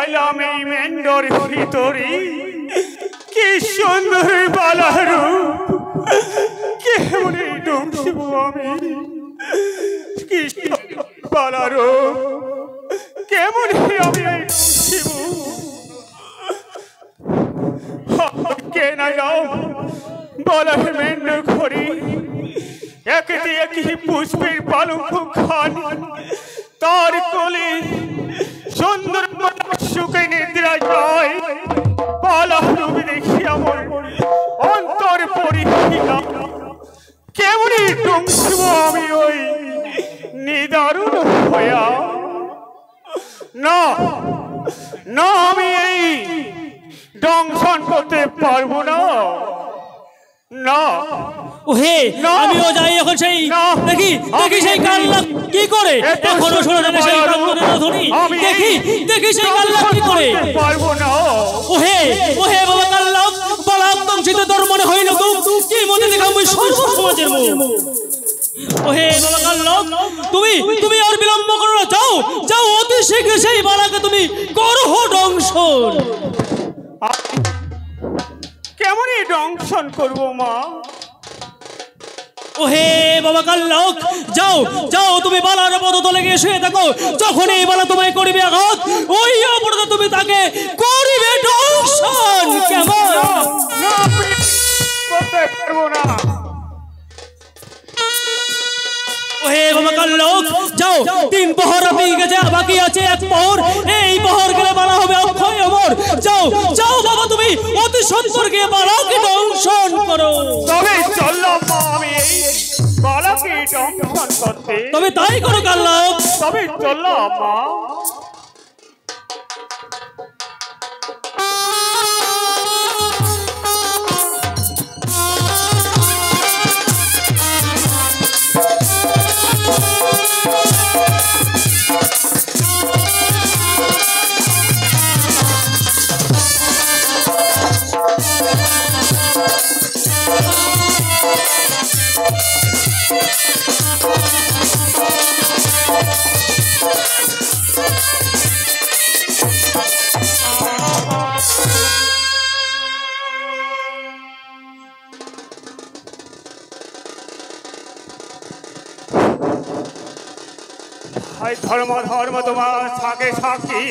আইলাম এই মেন্ডর ভিতরে কি সুন্দর বালার কেমন ডুমছিব আমি কি বালার কেমন আমি ডুমছিব কে নাইলাম বলার মেন্ড ঘরে একটি একটি পুষ্পের পালঙ্ক খান তার কোলে সুন্দর সুখে নিদ্রা যায় বালার রূপ দেখি আমার অন্তর পরীক্ষা কেমনই ডুমছিব আমি ওই নিদারুণ হইয়া না না আমি এই দংশন করতে পারবো না না ওহে আমিও যাই এখন সেই দেখি দেখি সেই কাল্লা কি করে এখনো শোনা যায় সেই কান্দনের ধ্বনি দেখি দেখি সেই কাল্লা কি করে পারবো না ওহে ওহে বাবা কাল্লা বালাক দংশিত তোর মনে হইল তো কি মনে দেখাম ওই সর্ব সমাজের মুখ ওহে বাবা কাল্লা তুমি তুমি আর বিলম্ব করো না যাও যাও অতি শীঘ্র সেই বালাকে তুমি করহ দংশন কেমনই দংশন করবো মা ওহে বাবা কাল্লাক যাও যাও তুমি বালার পদতলে গিয়ে শুয়ে থাকো যখন এই বালা তোমায় করিবে আঘাত ওই অপরাধে তুমি তাকে করিবে দংশন কেমন না করতে পারবো না ওহে বাবা কাল্লাক যাও তিন প্রহর পেয়ে গেছে বাকি আছে এক প্রহর এই প্রহর গেলে বালা হবে অক্ষয় অমর যাও যাও বাবা তুমি অতি সত্বর গিয়ে বালাকে দংশন করো তবে চললাম মা আমি এই বালাকে দংশন করতে তবে তাই করো কাল্লাক তবে চললাম মা ধর্ম ধর্ম তোমার থাকে সাক্ষী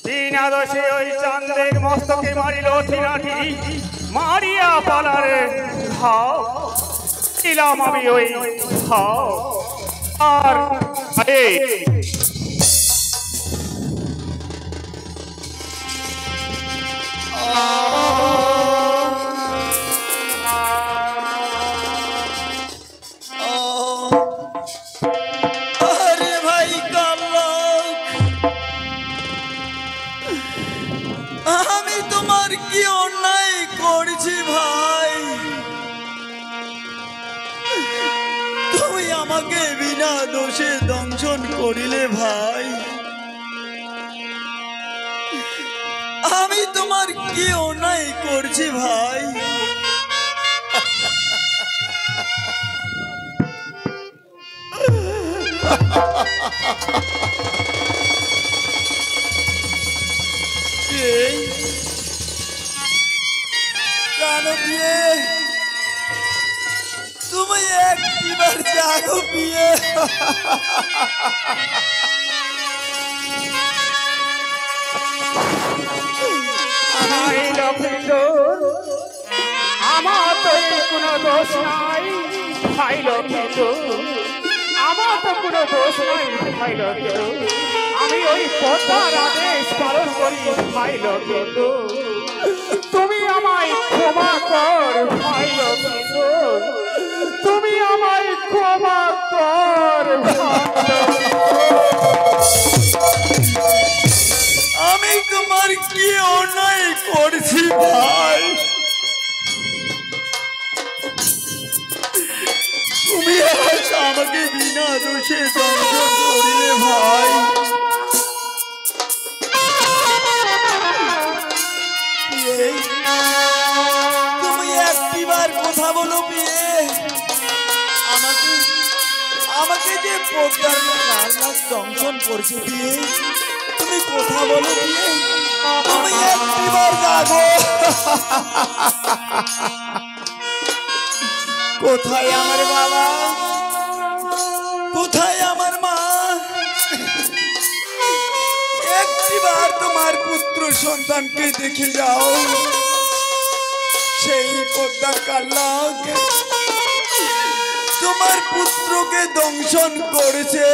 বিনা দোষে ওই চাঁদের মস্তকে মারিল ঠিনাঠি মারিয়া পালারে ঘাও ছিলাম আমি ওই ঘাও আর দোষে দংশন করিলে ভাই আমি তোমার কি অন্যায় করছি ভাই তুমি একবার জাগো পিয়ে আমার তো কোনো দোষ নাই ভাই লক্ষিত আমার তো কোনো দোষ নাই ভাই লক্ষিত আমি ওই পদ্মার আদেশ পালন করি ভাই লক্ষিত তুমি আমায় ক্ষমা কর ভাই লক্ষিত তুমি আমায় ক্ষমা কর আমি তোমার কি অন্যায় করছি ভাই তুমি আজ আমাকে বিনা দোষে দংশন করিলে ভাই তুমি একটিবার কথা বলো বিয়ে আমাকে যে পদ্মার কাল্লাক দংশন করছে বিয়ে তুমি কথা বলো বিয়ে তুমি একটিবার জাগো কোথায় আমার বাবা কোথায় আমার মা একটিবার তোমার পুত্র সন্তানকে দেখে যাও সেই পদ্মা কাল্লাক তোমার পুত্রকে দংশন করেছে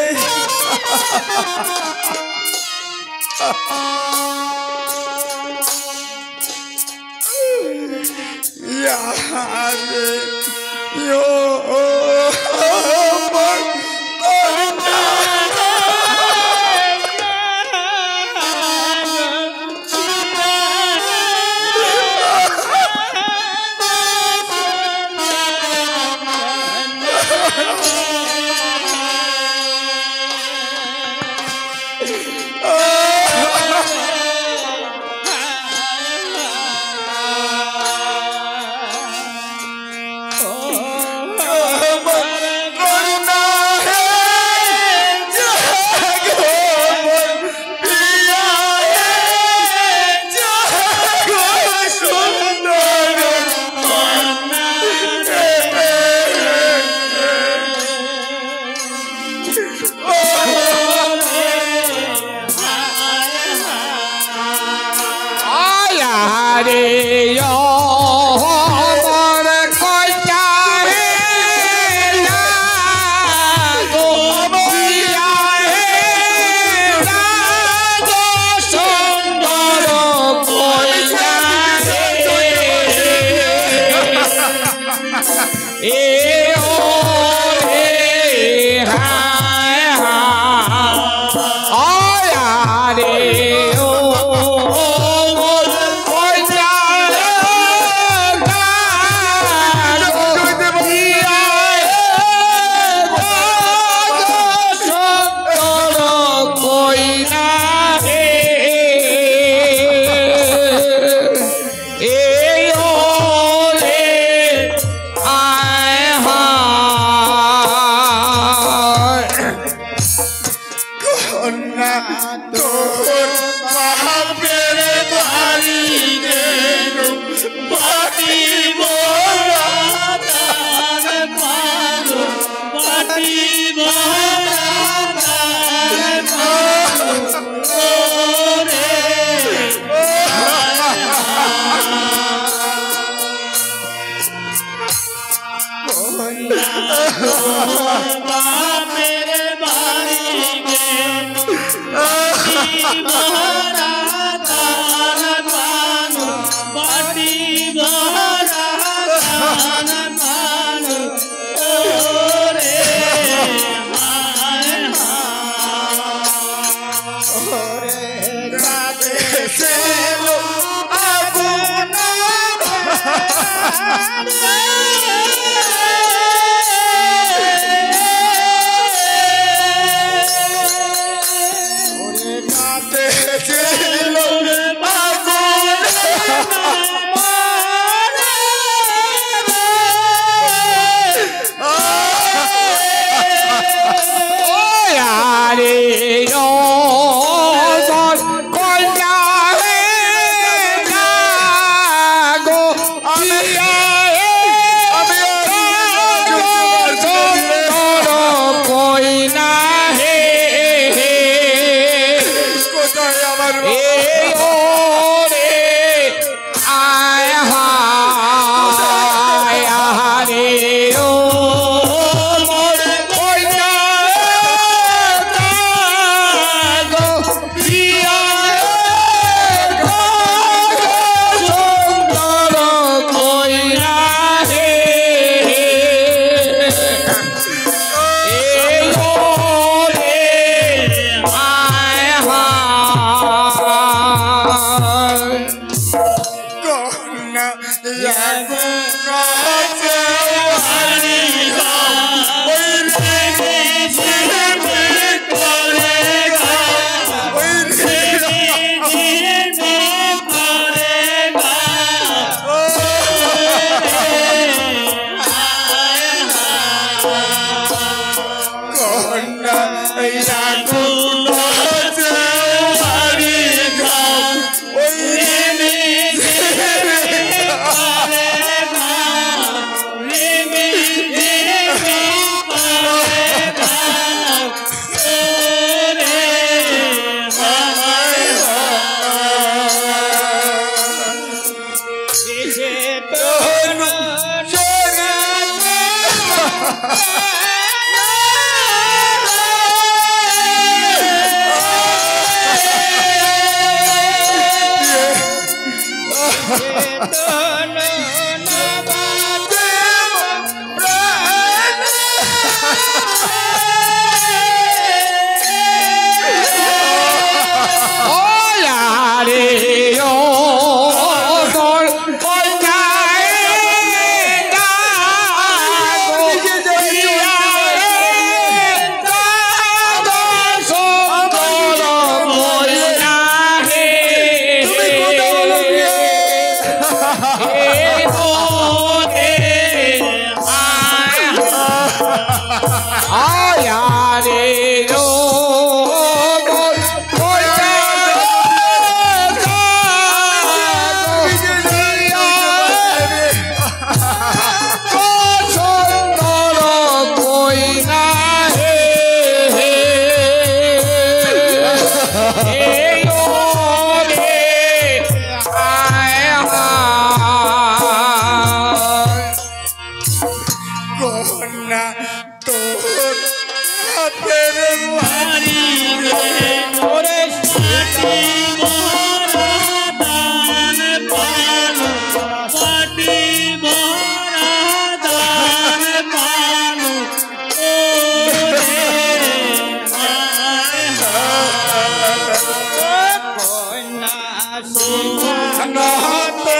নহতে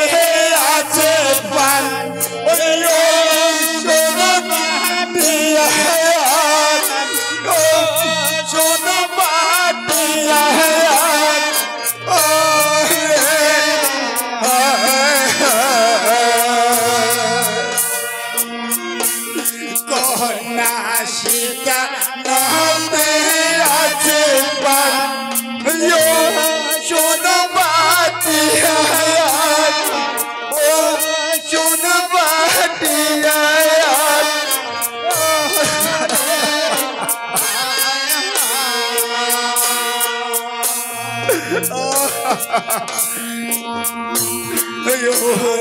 আছে পান ওই সোনা মাটিয়া সোনা মাটিয়া কন্যা সীতা নহতে আছে পান সোনা মাটিয়া সোনা মাটিয়া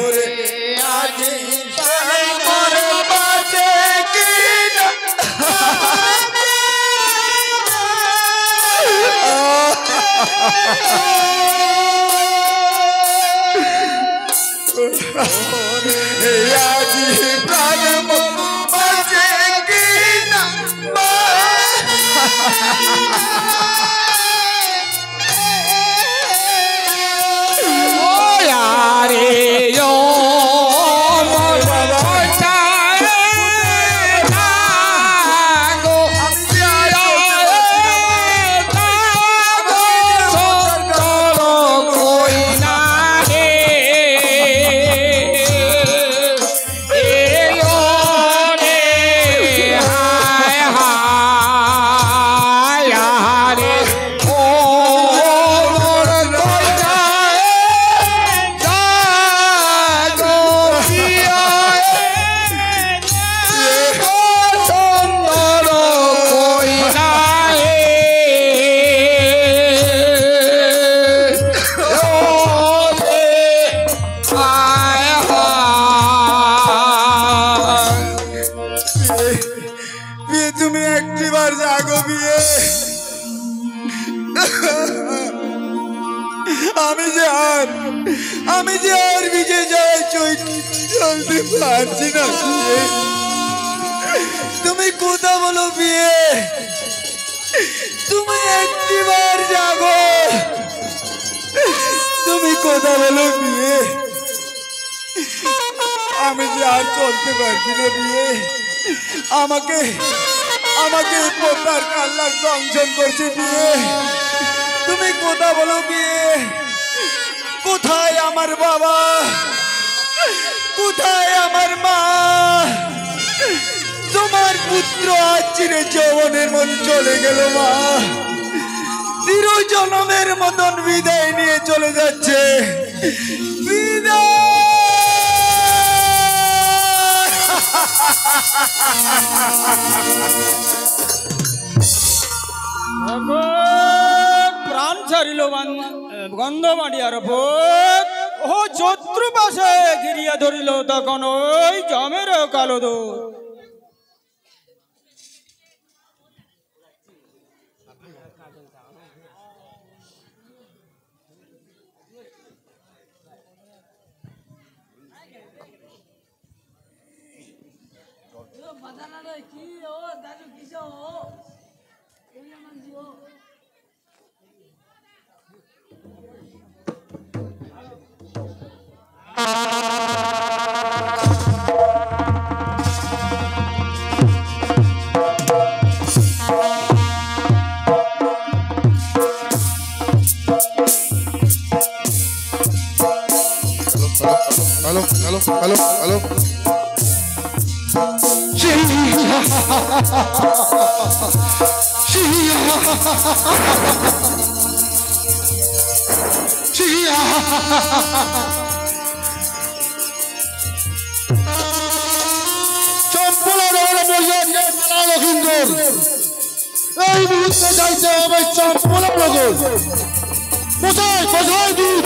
রে আজ আমার বাঁচে কি না আজ প্রাণ বাঁচে কি না তুমি একটিবার জাগো বিয়ে আমি যে আর বিজে যায় চলতে পারছি না তুমি কথা বলো বিয়ে তুমি একটিবার জাগো তুমি কথা বলো বিয়ে আমি যে আর চলতে পারছি না বিয়ে আমাকে পোতার কাল্লার দংশন করছে বিয়ে তুমি কথা বলো বিয়ে কোথায় আমার বাবা কোথায় আমার মা তোমার পুত্র আজ চিরে যৌবনের মন চলে গেল মা চিরজনমের মতন বিদায় নিয়ে চলে যাচ্ছে বিদায় প্রাণ ছাড়িল গন্ধ মাটিয়ার ও শত্রু পাশে গিরিয়া ধরিল তখন ওই জমের কালো দো Hello. এই মুহূর্তে যাইতে হবে চম্পলা নগর কোথায় কোথায় দূর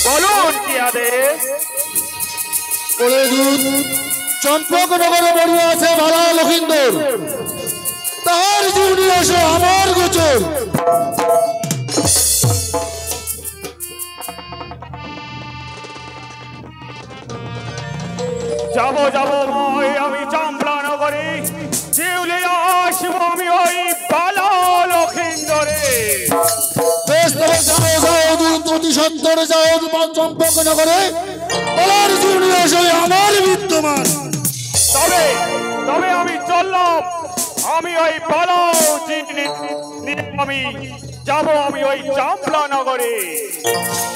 বলুন কি আদেশ? ওরে দূর চম্পকনগরে বড়িয়ে আছে ভালা লখিন্দর, তার জীবনী আসে আমার গোচর। যাবো যাবো মই আমি চাম্পলা নগরে, জিউলে আসবো আমি ওই বালা লখিন্দরে। বেশ, তবে যাও যাও দ্রুত অতি সত্বরে যাও চম্পকনগরে, বলার জীবনী আসে আমার বিদ্যমান। তবে তবে আমি চললাম, আমি ওই বালা আমি যাবো আমি ওই চাম্পলা নগরে।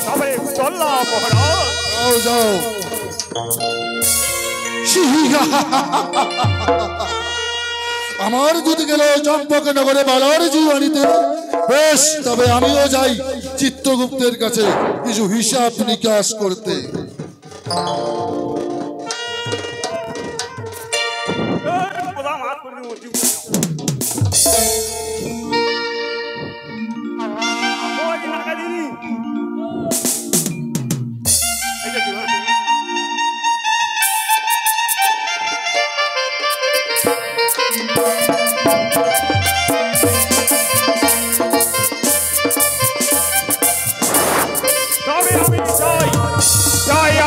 তবে চললাম মহারাজ। যাও যাও। আমার যদি গেল চম্পকনগরে বালার জীবনীতে, বেশ তবে আমিও যাই চিত্রগুপ্তের কাছে কিছু হিসাব নিকাশ করতে।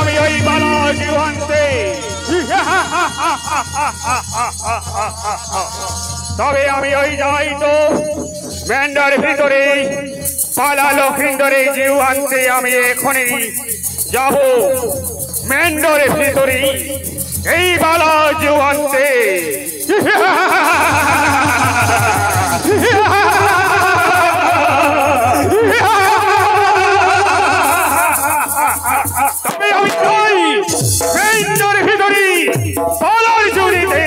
আমি ওই বালা জীবন্তে, তবে আমি ওই যাই তো ব্যান্ডার ভিতরে পালা লখিন্দরে জীবন্তে। আমি এখনই যাব মেন্ডরের ভিতরে এই বালা জীবন্তে। তবে আমি চাই মেন্ডরের ভিতরে পালার জুড়িতে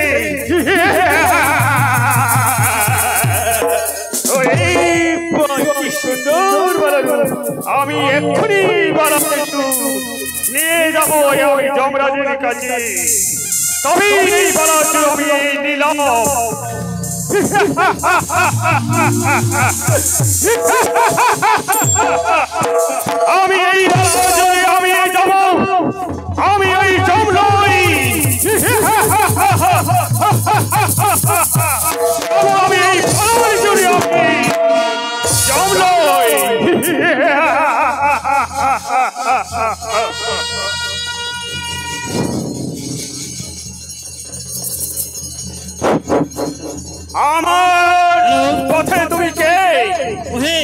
সুন্দর বালা, আমি এক্ষুনি বালা নিয়ে যাবো ওই যমরাজের কাছে। তবে এই বালা আমি নিলাম। আমি এই আমি যাব, আমি এই জমলই, আমি এই ভালোই জুড়ি আমি জমলই। আমার পথে তুমি কে? ওহে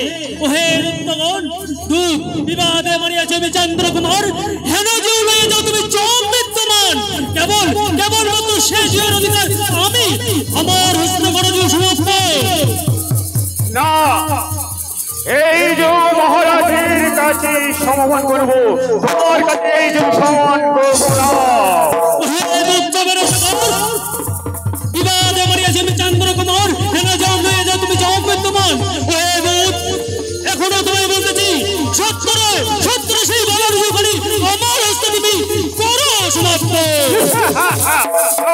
ওহে রুদ্রগণ, দুঃখ বিবাদে মরিয়াছে আমি চন্দ্রকুমার। হেন যে উলয়ে যাও তুমি চম বিদ্যমান, কেবল কেবল মাত্র শেষ হওয়ার অধিকার আমি আমার হস্ত করো যে সমস্ত। না, এই যে মহারাজের কাছে সমাধান করব, তোমার কাছে এই যে সমান করব না। বিবাদে মরিয়াছে আমি চন্দ্রকুমার, হেন যাও লয়ে যাও তুমি চম বিদ্যমান। এখনো তোমায় বলতেছি, সত্তরে সত্তরে সেই বলার যুগলি আমার হস্তে তুমি করো সমাপ্ত।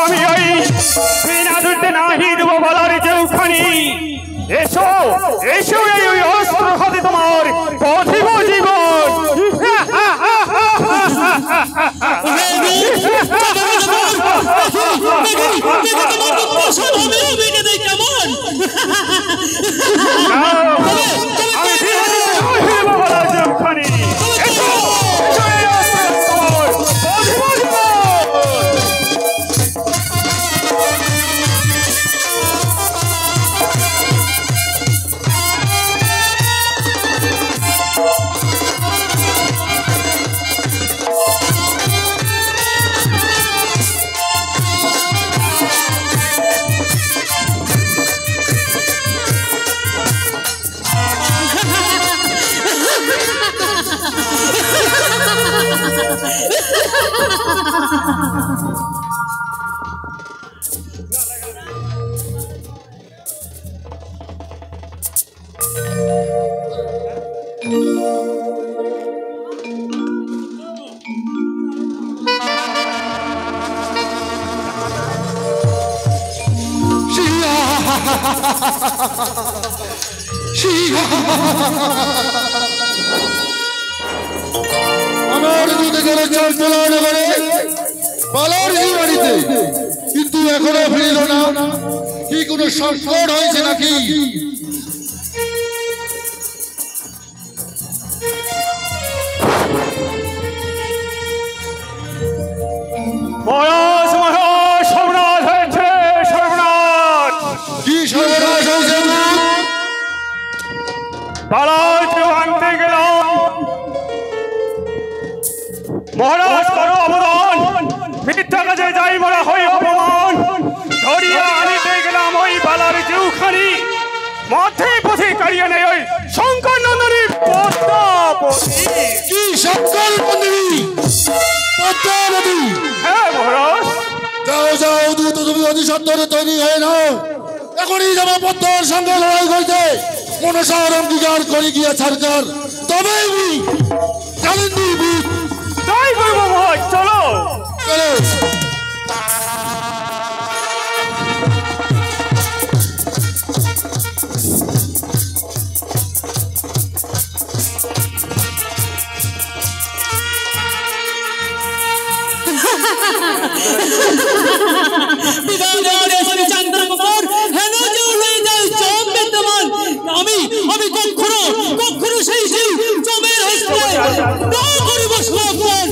আমি ওই বিনা দুধে নাহি দেবো বলার যেখানি। এসো এসো, এই অস্ত্র হাতে তোমার পথিব জীবন। আমার দুধে গেলে চম্পলা নগরে বালার জীবনীতে, কিন্তু এখনো ফিরিল না। কি কোনো সংকট হয়েছে নাকি? মহারাজ মহারাজ সর্বনাশ হয়েছে, সর্বনাশ। কি সর্বনাশ হয়েছে? বালার কেউ আনতে গেলাম, মহারাজ করো অবদান, মিথ্যা কাজে যাই বলা হয় অপমান। ধরিয়া আনিতে গেলাম ওই বালার জিউখানি, মধ্যে পথে কাড়িয়ে নেই ওই শঙ্কর নন্দনী পদ্মাবতী। কি শঙ্কর নন্দনী পদ্মাবতী? হ্যাঁ মহারাজ। যাও যাও, দ্রুত তুমি অতি সত্তরে তৈরি হয়ে নাও। এখনই যাবো পদ্মার সঙ্গে লড়াই করতে। মনসার অঙ্গীকার করে গিয়া সরকার, তবে জানেন তাই করবো মহারাজ, চলো চলো। আমি কখনো কখনো সেই সেই জমের হস্তে না করিব সমর্পণ।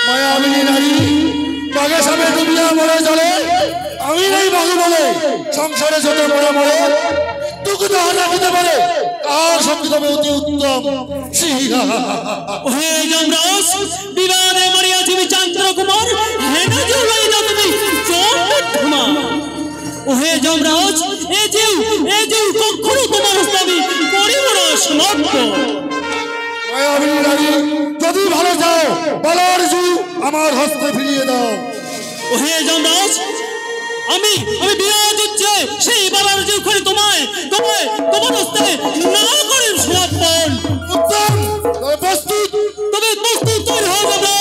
মায়াবিনী নারী বাঘে সামনে ডুবিয়া মরে চলে, আমি নেই বাঘু বলে সংসারে যত মরে মরে তুকে তো হারা হতে পারে, আর সঙ্গে তবে অতি উত্তম। হে যমরাজ, বিবাদে মরিয়াছি চন্দ্রকুমার, হেন জুলাই না তুমি চোমা। হে যমরাজ, এ যে কখনো তোমার হস্তে আমি করিব না সমর্পণ। মায়াবিনী নারী, যদি ভালো চাও বালার জু আমার হস্তে ফিরিয়ে দাও। হে যমরাজ, আমি বিরাজ হচ্ছে সেই বালার জু করে তোমার হস্তে না করিব সমর্পণ। উত্তম, প্রস্তুত। তবে প্রস্তুত তৈরি হয়ে যাবে।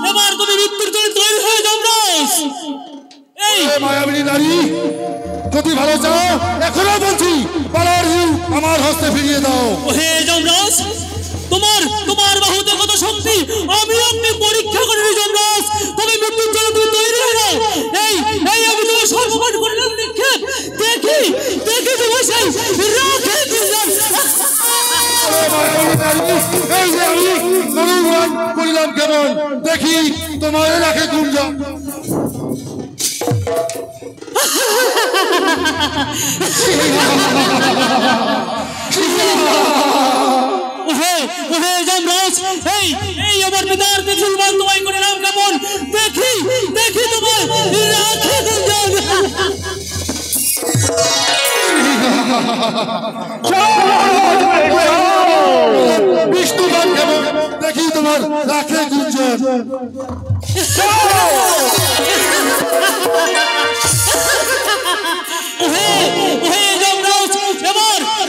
এবার তুমি মৃত্যুর জন্য তৈরি হয়ে যমরাজ। এই মায়াবিনী নারী, যদি ভালো চাও এখনো বলছি বালার জু আমার হস্তে ফিরিয়ে দাও। হে যমরাজ, তোমার বাহুতে কত শক্তি আমি আপনি পরীক্ষা করিনি যমরাজ। তবে মৃত্যুর জন্য তুমি তৈরি হয়ে যাও। এই আমি তোমার সর্বমান করলাম নিক্ষেপ। দেখি তুমি সেই রাখে দিলাম। মায়াবিনী নারী, এই যে আমি নরুবান দিলাম কেমন দেখি তোমার রাখে গুঞ্জন। এই আমার পিতার ত্রিশূলবান তোমায় করে নাম কেমন দেখি দেখি তোমার রাখে গুঞ্জন। বিষ্ণুবান কেমন দেখি তোমার রাখে গুঞ্জন।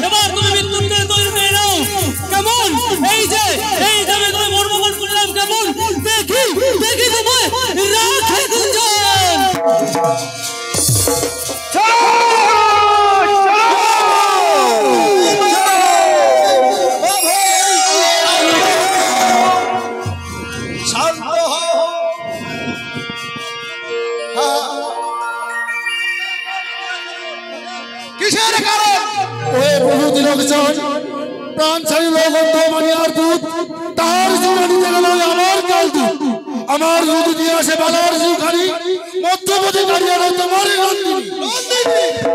এবার তুমি বিদ্যুৎ করে তৈরি হয়ে নাও কেমন এই যে তুমি মর্মগণ করলাম কেমন দেখি দেখি তোমায় রাখে গুঞ্জন। কিসের কারণ? ওহে প্রভু তিলকচন প্রাণ ছাড়িল গন্ধমানিয়ার দুধ তার জীবনীতে গেল আমার কাল দুধ। আমার দুধ দিয়ে আসে বালার জিউখানি মধ্যপতি গাড়িয়া রয় তোমার নন্দিনী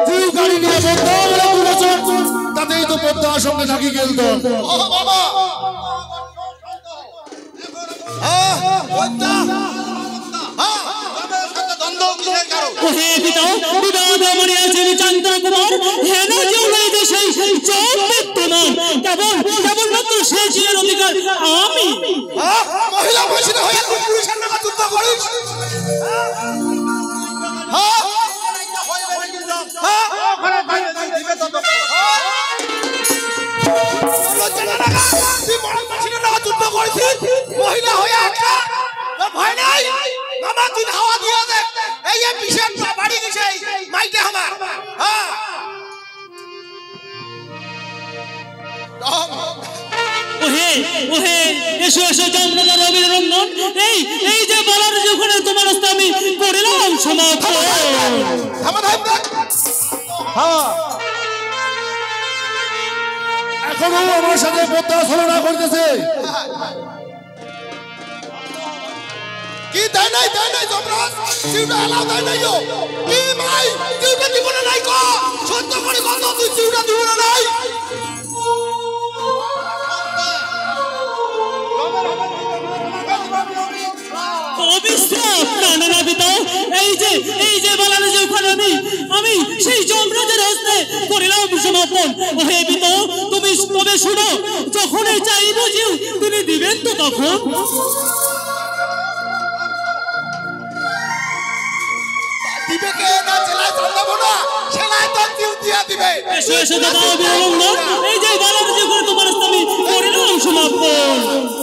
জিউখানি নিয়ে পদ্মা বলে তিলকচন তাতেই তো পদ্মার সঙ্গে থাকি গেলত। আমি মহিলা বয়সীরা হয়ে পুরুষের নামে যুদ্ধ করিস? যুদ্ধ করেছিস মহিলা হয়ে ভয় নাই মামা তুই হাওয়া দিয়ে দেখ এই বিশেষ বাড়ি গেছে মাইকে আমার এসো এসো জমরাজা রবির রন্ধন এই যে বলার যখন তোমার আমি করিলাম সমাপ্ত। এখনো আমার সাথে পদ্মা ছলনা করতেছে। কি দেয় নাই জমরাজ চিউটা এলাও দেয় নাই কি ভাই চিউটা দিব না নাই কো সত্য করে কত তুই চিউটা দিব না নাই? অবিশ্বাস না না পিতা এই যে বলার যে ওখানে আমি সেই যমরাজের হস্তে করিলাম সমাপন। ওহে পিতা তুমি তবে শুনো যখনই চাইব যে তিনি দিবেন তো তখন দিবে কে না জেলায় জানবো না সেলাই তো চিউ দিয়া দিবে। এসো এসো দাদা এই যে বলার যে ওখানে তোমার আমি করিলাম সমাপন।